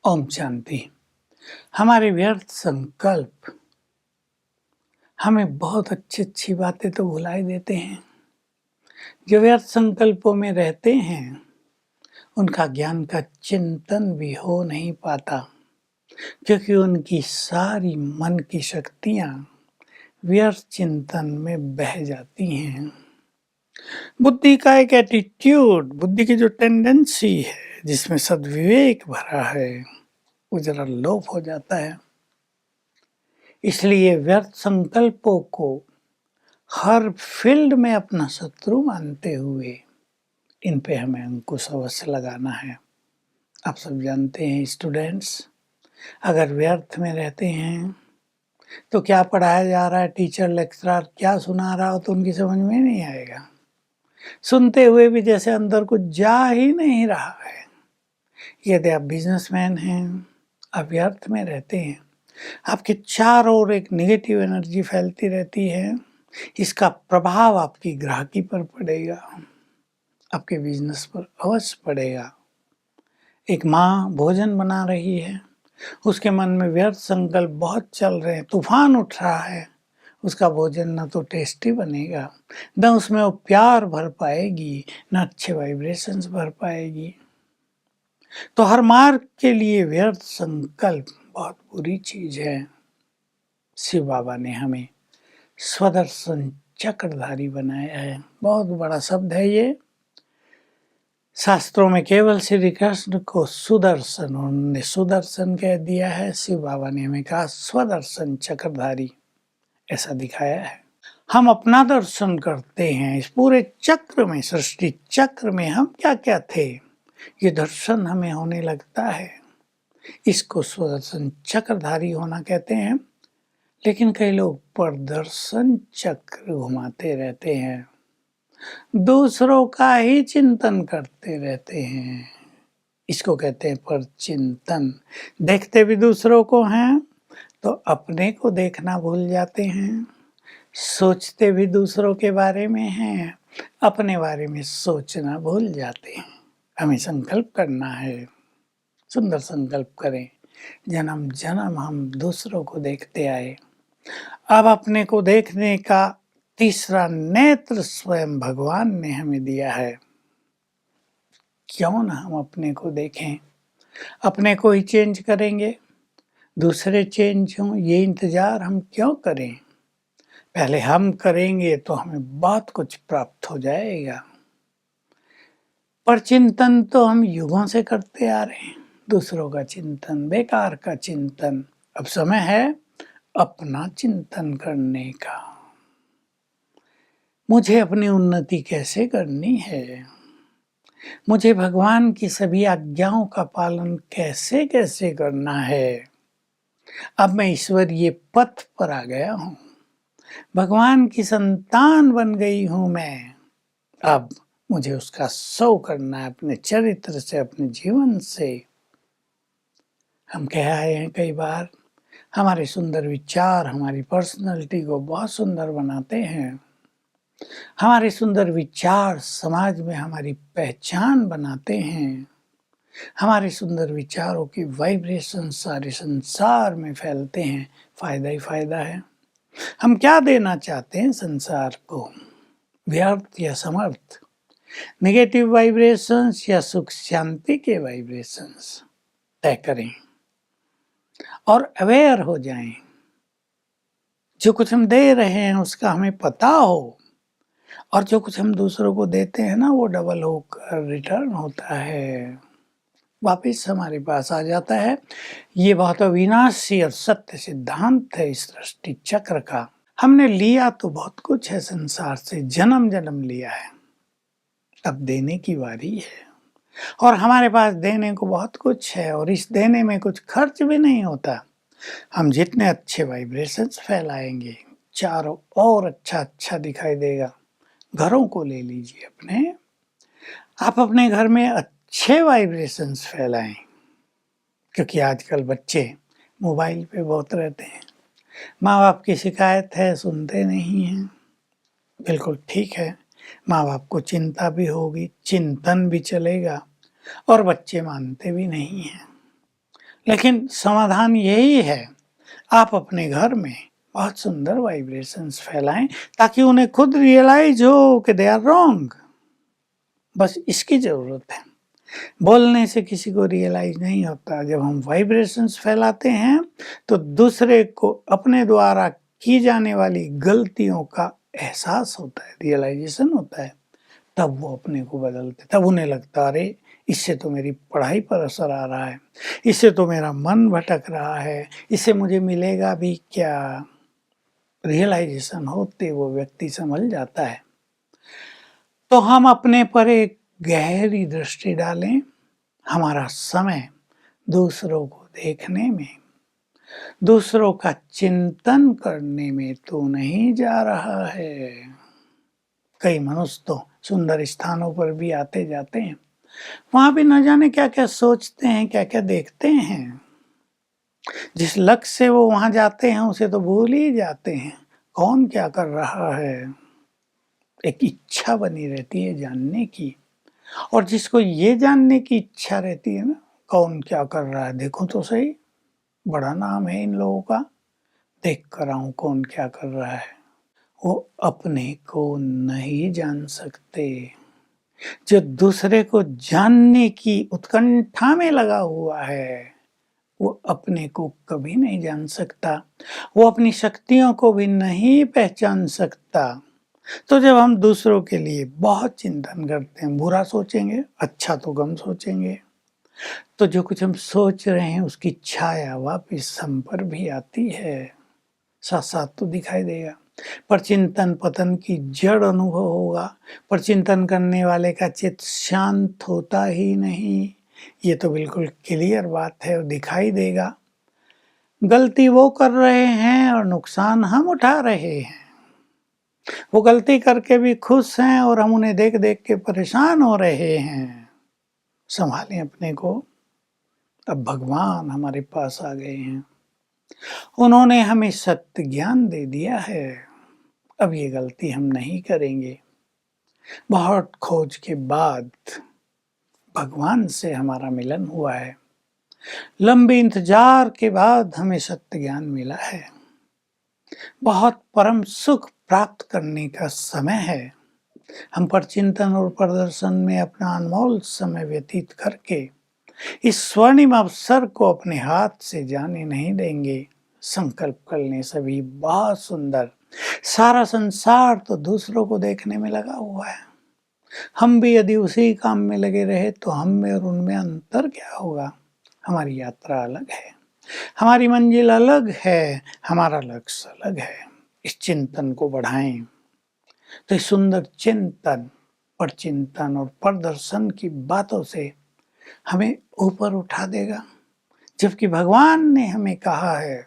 ओम शांति। हमारे व्यर्थ संकल्प हमें बहुत अच्छी बातें तो भुला देते हैं। जो व्यर्थ संकल्पों में रहते हैं उनका ज्ञान का चिंतन भी हो नहीं पाता, क्योंकि उनकी सारी मन की शक्तियां व्यर्थ चिंतन में बह जाती हैं। बुद्धि का एक एटीट्यूड, बुद्धि की जो टेंडेंसी है जिसमें सद्विवेक भरा है, वो जरा लोप हो जाता है। इसलिए व्यर्थ संकल्पों को हर फील्ड में अपना शत्रु मानते हुए इन पे हमें अंकुश अवश्य लगाना है। आप सब जानते हैं स्टूडेंट्स, अगर व्यर्थ में रहते हैं तो क्या पढ़ाया जा रहा है, टीचर लेक्चरर क्या सुना रहा हो तो उनकी समझ में नहीं आएगा। सुनते हुए भी जैसे अंदर कुछ जा ही नहीं रहा है। यदि आप बिजनेसमैन हैं, आप व्यर्थ में रहते हैं, आपके चारों ओर एक नेगेटिव एनर्जी फैलती रहती है, इसका प्रभाव आपकी ग्राहकी पर पड़ेगा, आपके बिजनेस पर अवश्य पड़ेगा। एक माँ भोजन बना रही है, उसके मन में व्यर्थ संकल्प बहुत चल रहे हैं, तूफान उठ रहा है, उसका भोजन न तो टेस्टी बनेगा, न उसमें वो प्यार भर पाएगी, न अच्छे वाइब्रेशंस भर पाएगी। तो हर मार्ग के लिए व्यर्थ संकल्प बहुत बुरी चीज है। शिव बाबा ने हमें स्वदर्शन चक्रधारी बनाया है। बहुत बड़ा शब्द है ये। शास्त्रों में केवल श्री कृष्ण को सुदर्शन, उन्होंने सुदर्शन कह दिया है, शिव बाबा ने हमें कहा स्वदर्शन चक्रधारी, ऐसा दिखाया है। हम अपना दर्शन करते हैं। इस पूरे चक्र में, सृष्टि चक्र में हम क्या क्या थे, ये दर्शन हमें होने लगता है। इसको स्वदर्शन चक्रधारी होना कहते हैं। लेकिन कई लोग प्रदर्शन चक्र घुमाते रहते हैं, दूसरों का ही चिंतन करते रहते हैं। इसको कहते हैं परचिंतन। देखते भी दूसरों को हैं तो अपने को देखना भूल जाते हैं। सोचते भी दूसरों के बारे में हैं, अपने बारे में सोचना भूल जाते हैं। हमें संकल्प करना है, सुंदर संकल्प करें। जन्म जन्म हम दूसरों को देखते आए, अब अपने को देखने का तीसरा नेत्र स्वयं भगवान ने हमें दिया है। क्यों ना हम अपने को देखें। अपने को ही चेंज करेंगे, दूसरे चेंज हों, ये इंतजार हम क्यों करें। पहले हम करेंगे तो हमें बहुत कुछ प्राप्त हो जाएगा। पर चिंतन तो हम युगों से करते आ रहे हैं, दूसरों का चिंतन, बेकार का चिंतन। अब समय है अपना चिंतन करने का। मुझे अपनी उन्नति कैसे करनी है, मुझे भगवान की सभी आज्ञाओं का पालन कैसे कैसे करना है। अब मैं ईश्वरीय पथ पर आ गया हूँ, भगवान की संतान बन गई हूँ मैं। अब मुझे उसका शो करना है, अपने चरित्र से, अपने जीवन से। हम कह आए हैं कई बार, हमारे सुंदर विचार हमारी पर्सनालिटी को बहुत सुंदर बनाते हैं। हमारे सुंदर विचार समाज में हमारी पहचान बनाते हैं। हमारे सुंदर विचारों की वाइब्रेशन सारे संसार में फैलते हैं। फायदा ही फायदा है। हम क्या देना चाहते हैं संसार को, व्यर्थ या समर्थ, नेगेटिव वाइब्रेशंस या सुख शांति के वाइब्रेशंस तय करें और अवेयर हो जाएं। जो कुछ हम दे रहे हैं उसका हमें पता हो, और जो कुछ हम दूसरों को देते हैं ना, वो डबल होकर रिटर्न होता है, वापिस हमारे पास आ जाता है। ये बहुत अविनाशी और सत्य सिद्धांत है इस सृष्टि चक्र का। हमने लिया तो बहुत कुछ है संसार से, जन्म जन्म लिया है, अब देने की बारी है। और हमारे पास देने को बहुत कुछ है, और इस देने में कुछ खर्च भी नहीं होता। हम जितने अच्छे वाइब्रेशंस फैलाएंगे, चारों ओर अच्छा अच्छा दिखाई देगा। घरों को ले लीजिए अपने, आप अपने घर में अच्छे वाइब्रेशंस फैलाएं, क्योंकि आजकल बच्चे मोबाइल पे बहुत रहते हैं। माँ बाप की शिकायत है, सुनते नहीं हैं। बिल्कुल ठीक है, माँ बाप को चिंता भी होगी, चिंतन भी चलेगा, और बच्चे मानते भी नहीं हैं। लेकिन समाधान यही है, आप अपने घर में बहुत सुंदर वाइब्रेशंस फैलाएं ताकि उन्हें खुद रियलाइज हो कि दे आर रॉन्ग। बस इसकी जरूरत है। बोलने से किसी को रियलाइज नहीं होता। जब हम वाइब्रेशंस फैलाते हैं तो दूसरे को अपने द्वारा की जाने वाली गलतियों का एहसास होता है, रियलाइजेशन होता है, तब वो अपने को बदलते, तब उन्हें लगता अरे इससे तो मेरी पढ़ाई पर असर आ रहा है, इससे तो मेरा मन भटक रहा है, इससे मुझे मिलेगा भी क्या। रियलाइजेशन होते वो व्यक्ति समझ जाता है। तो हम अपने पर एक गहरी दृष्टि डालें। हमारा समय दूसरों को देखने में, दूसरों का चिंतन करने में तो नहीं जा रहा है। कई मनुष्य तो सुंदर स्थानों पर भी आते जाते हैं, वहां भी न जाने क्या क्या सोचते हैं, क्या क्या देखते हैं। जिस लक्ष्य से वो वहां जाते हैं उसे तो भूल ही जाते हैं कौन क्या कर रहा है। एक इच्छा बनी रहती है जानने की, और जिसको ये जानने की इच्छा रहती है ना कौन क्या कर रहा है, देखो तो सही, बड़ा नाम है इन लोगों का, देख कर आऊं कौन क्या कर रहा है। वो अपने को नहीं जान सकते। जो दूसरे को जानने की उत्कंठा में लगा हुआ है वो अपने को कभी नहीं जान सकता, वो अपनी शक्तियों को भी नहीं पहचान सकता। तो जब हम दूसरों के लिए बहुत चिंतन करते हैं, बुरा सोचेंगे, अच्छा तो कम सोचेंगे, तो जो कुछ हम सोच रहे हैं उसकी छाया वापिस हम पर भी आती है, साथ साथ तो दिखाई देगा। पर चिंतन पतन की जड़ अनुभव होगा, पर चिंतन करने वाले का चित्त शांत होता ही नहीं। ये तो बिल्कुल क्लियर बात है, दिखाई देगा। गलती वो कर रहे हैं और नुकसान हम उठा रहे हैं। वो गलती करके भी खुश हैं और हम उन्हें देख देख के परेशान हो रहे हैं। संभालें अपने को। अब भगवान हमारे पास आ गए हैं, उन्होंने हमें सत्य ज्ञान दे दिया है। अब ये गलती हम नहीं करेंगे। बहुत खोज के बाद भगवान से हमारा मिलन हुआ है, लंबे इंतजार के बाद हमें सत्य ज्ञान मिला है। बहुत परम सुख प्राप्त करने का समय है। हम पर चिंतन और प्रदर्शन में अपना अनमोल समय व्यतीत करके इस स्वर्णिम अवसर को अपने हाथ से जाने नहीं देंगे। संकल्प कर लें सभी, बहुत सुंदर। सारा संसार तो दूसरों को देखने में लगा हुआ है, हम भी यदि उसी काम में लगे रहे तो हम में और उनमें अंतर क्या होगा। हमारी यात्रा अलग है, हमारी मंजिल अलग है, हमारा लक्ष्य अलग है। इस चिंतन को बढ़ाएं तो इस सुंदर चिंतन पर चिंतन और प्रदर्शन की बातों से हमें ऊपर उठा देगा। जबकि भगवान ने हमें कहा है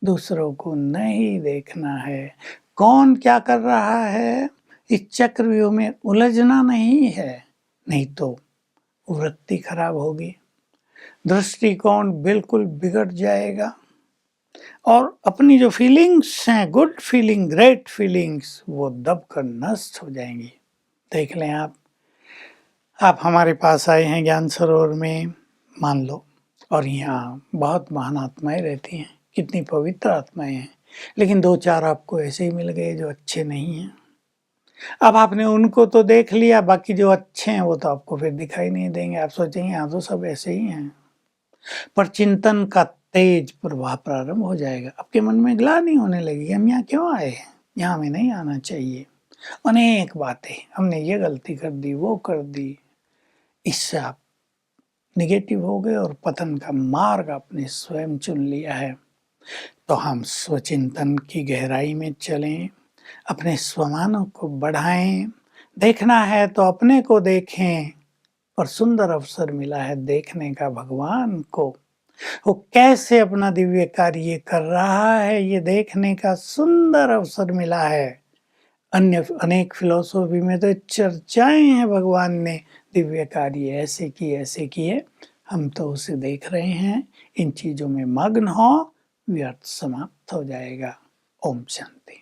दूसरों को नहीं देखना है, कौन क्या कर रहा है इस चक्रव्यूह में उलझना नहीं है, नहीं तो वृत्ति खराब होगी, दृष्टिकोण बिल्कुल बिगड़ जाएगा और अपनी जो फीलिंग्स हैं, गुड फीलिंग, ग्रेट फीलिंग्स, वो दब कर नष्ट हो जाएंगी। देख लें आप हमारे पास आए हैं ज्ञान सरोवर में, मान लो, और यहाँ बहुत महान आत्माएं रहती हैं, कितनी पवित्र आत्माएं हैं, लेकिन दो चार आपको ऐसे ही मिल गए जो अच्छे नहीं हैं। अब आपने उनको तो देख लिया, बाकी जो अच्छे हैं वो तो आपको फिर दिखाई नहीं देंगे। आप सोचेंगे यहाँ तो सब ऐसे ही हैं। पर चिंतन का तेज प्रवाह प्रारंभ हो जाएगा, आपके मन में ग्लानि होने लगेगी, हम यहाँ क्यों आए हैं, यहाँ हमें नहीं आना चाहिए। अनेक बातें, हमने ये गलती कर दी, वो कर दी, इससे आप निगेटिव हो गए और पतन का मार्ग आपने स्वयं चुन लिया है। तो हम स्वचिंतन की गहराई में चलें, अपने स्वमानों को बढ़ाएं। देखना है तो अपने को देखें, और सुंदर अवसर मिला है देखने का भगवान को, वो कैसे अपना दिव्य कार्य कर रहा है, ये देखने का सुंदर अवसर मिला है। अन्य अनेक फिलोसॉफी में तो चर्चाएं हैं, भगवान ने दिव्य कार्य ऐसे किए, ऐसे किए, हम तो उसे देख रहे हैं। इन चीजों में मग्न हो, व्यर्थ समाप्त हो जाएगा। ओम शांति।